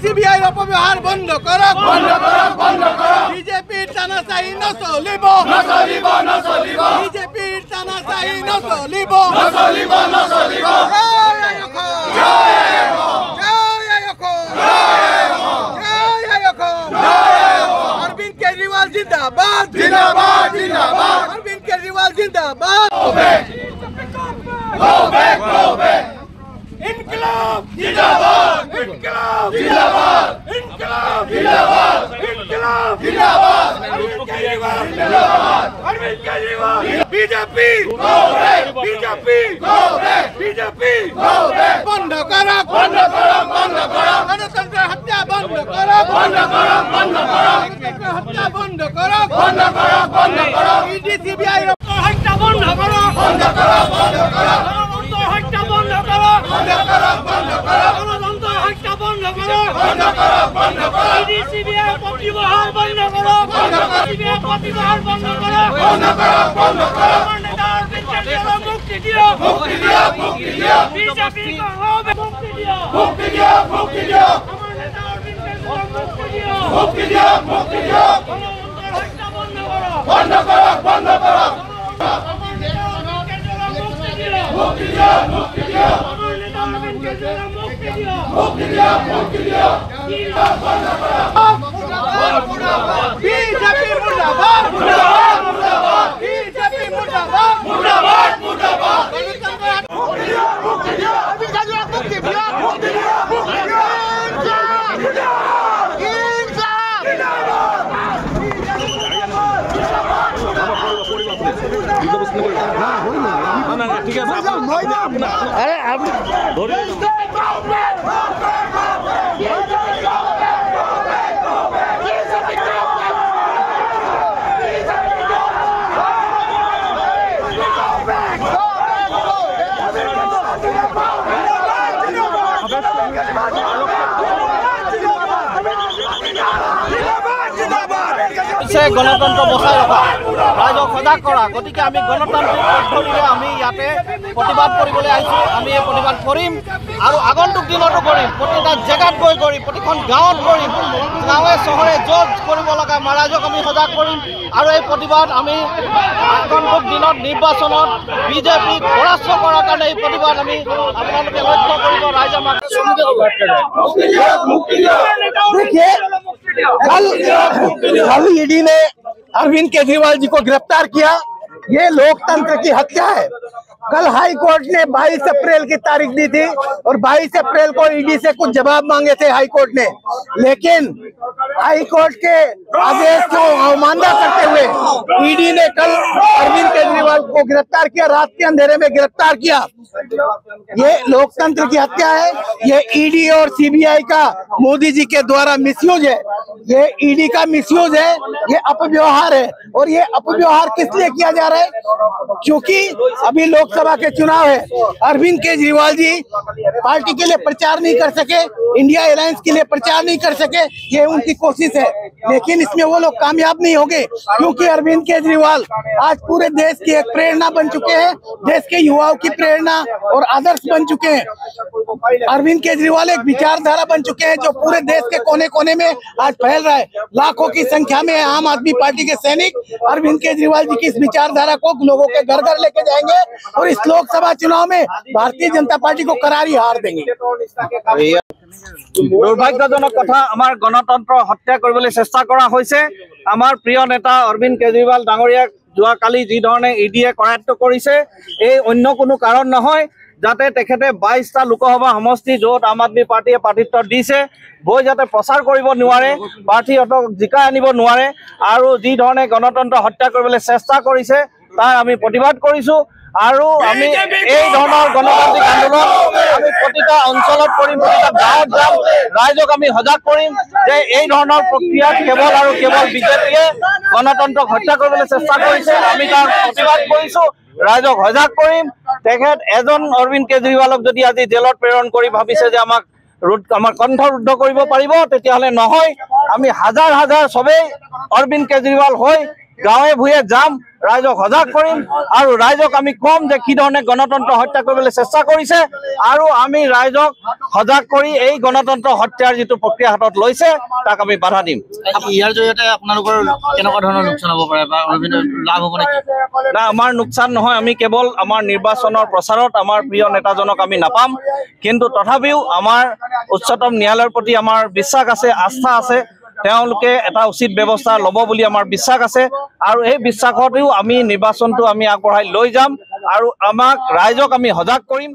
CBI অপব্যবহার বন্ধ করক বিজেপির তানাশাহী নচলিব বিজেপির তানাশাহী নচলিব अरविंद केजरीवाल जिंदाबाद जिंदाबाद जिंदाबाद अरविंद केजरीवाल जिंदाबाद इनकलाब जिंदाबाद इनकलाब जिंदाबाद इनकलाब जिंदाबाद इनकलाब जिंदाबाद अरविंद केजरीवाल जिंदाबाद Arvind Kejriwal BJP BJP BJP बंद करो गणतंत्र हत्या बंद करो हत्या बंद करो ईडी सीबीआई हत्या बंद करो हत्या बंद करो गणतंत्र हत्या बंद करो ईडी सीबीआई प्रतिबहार बंद करो सीबीआई प्रतिबहार बंद करो मुक्ति दियो बीजेपी को मुक्ति दियो मुक्ति दियो बीजेपी मुर्दाबाद बीजेपी मुर्दाबाद मुर्दाबाद मुर्दाबाद ठीक है अरे आप গণতন্ত্র বচাই ৰখা ৰাইজক সজাগ কৰা গতিকে আমি গণতান্ত্ৰিক পদ্ধতিৰে আমি ইয়াতে প্ৰতিবাদ কৰিবলৈ আহিছোঁ আমি এই প্ৰতিবাদ কৰিম আৰু আগন্তুক দিনতো কৰিম প্ৰতিটা জেগাত গৈ কৰিম প্ৰতিখন গাঁৱত কৰিম গাঁৱে চহৰে য'ত কৰিব লগা ৰাইজক আমি সজাগ কৰিম আৰু এই প্ৰতিবাদ আমি আগন্তুক দিনত নিৰ্বাচনত বিজেপিক পৰাস্ত কৰাৰ কাৰণে এই প্ৰতিবাদ আমি আপোনালোকে লক্ষ্য কৰিব ৰাইজে আমাক कल ईडी ने अरविंद केजरीवाल जी को गिरफ्तार किया। ये लोकतंत्र की हत्या है। कल हाई कोर्ट ने 22 अप्रैल की तारीख दी थी और 22 अप्रैल को ईडी से कुछ जवाब मांगे थे हाई कोर्ट ने, लेकिन हाई कोर्ट के आदेश को अवमानना करते हुए ईडी ने कल अरविंद केजरीवाल को गिरफ्तार किया, रात के अंधेरे में गिरफ्तार किया। ये लोकतंत्र की हत्या है। ये ईडी और सीबीआई का मोदी जी के द्वारा मिसयूज है। ये ईडी का मिसयूज है, ये अपव्यवहार है। और ये अपव्यवहार किस लिए किया जा रहा है? क्योंकि अभी लोकसभा के चुनाव है। अरविंद केजरीवाल जी पार्टी के लिए प्रचार नहीं कर सके, इंडिया अलायंस के लिए प्रचार नहीं कर सके, ये उनकी कोशिश है, लेकिन इसमें वो लोग कामयाब नहीं होंगे क्योंकि अरविंद केजरीवाल आज पूरे देश की एक प्रेरणा बन चुके हैं, देश के युवाओं की प्रेरणा और आदर्श बन चुके हैं। अरविंद केजरीवाल एक विचारधारा बन चुके हैं जो पूरे देश के कोने कोने में आज फैल रहा है। लाखों की संख्या में आम आदमी पार्टी के सैनिक अरविंद केजरीवाल जी की इस विचारधारा को लोगों के घर घर लेके जाएंगे और इस लोकसभा चुनाव में भारतीय जनता पार्टी को करारी हार देंगे। दुर्भाग्यजनक कथा आमार गणतंत्र हत्या কৰিবলৈ চেষ্টা কৰা হৈছে। आमार प्रिय नेता अरविंद केजरीवाल डांगरियाक যোৱাকালি যি ধৰণে ইডিয়ে কৰায়ত্ব কৰিছে এই অন্য কোনো কাৰণ নহয় যাতে তেখেতে 22টা লোকসভা সমষ্টি য'ত আম আদমি পাৰ্টিয়ে প্ৰাৰ্থিত্ব দিছে গৈ যাতে প্ৰচাৰ কৰিব নোৱাৰে, প্ৰাৰ্থীহঁতক জিকাই আনিব নোৱাৰে আৰু যি ধৰণে গণতন্ত্ৰ হত্যা কৰিবলৈ চেষ্টা কৰিছে তাৰ আমি প্ৰতিবাদ কৰিছোঁ। আৰু আমি এই ধৰণৰ গণতান্ত্ৰিক আন্দোলন আমি প্ৰতিটা অঞ্চলত কৰিম, প্ৰতিটা গাঁৱত যাম, ৰাইজক আমি সজাগ কৰিম যে এই ধৰণৰ প্ৰক্ৰিয়া কেৱল আৰু কেৱল বিজেপিয়ে গণতন্ত্ৰক হত্যা কৰিবলৈ চেষ্টা কৰিছে। আমি তাৰ প্ৰতিবাদ কৰিছোঁ, ৰাইজক সজাগ কৰিম। তেখেত এজন অৰবিন্দ কেজৰিৱালক যদি আজি জেলত প্ৰেৰণ কৰি ভাবিছে যে আমাৰ কণ্ঠ ৰুদ্ধ কৰিব পাৰিব তেতিয়াহ'লে নহয়। আমি হাজাৰ হাজাৰ চবেই অৰবিন্দ কেজৰিৱাল হৈ গাঁৱে ভূঞে যাম, ৰাইজক সজাগ কৰিম আৰু ৰাইজক আমি কম যে কি ধৰণে গণতন্ত্ৰ হত্যা কৰিবলৈ চেষ্টা কৰিছে আৰু আমি ৰাইজক সজাগ কৰি এই গণতন্ত্ৰ হত্যাৰ যিটো প্ৰক্ৰিয়া হাতত লৈছে তাক আমি বাধা দিম। ইয়াৰ জৰিয়তে আপোনালোকৰ কেনেকুৱা ধৰণৰ লোকচান হ'ব পাৰে বা লাভ হ'ব নেকি? না, আমাৰ লোকচান নহয়। আমি কেৱল আমাৰ নিৰ্বাচনৰ প্ৰচাৰত আমাৰ প্ৰিয় নেতাজনক আমি নাপাম, কিন্তু তথাপিও আমাৰ উচ্চতম ন্যায়ালয়ৰ প্ৰতি আমাৰ বিশ্বাস আছে, আস্থা আছে। তেওঁলোকে এটা উচিত ব্যৱস্থা ল'ব বুলি আমাৰ বিশ্বাস আছে আৰু এই বিশ্বাসতেও আমি নিৰ্বাচনটো আমি আগবঢ়াই লৈ যাম আৰু আমাক ৰাইজক আমি সজাগ কৰিম।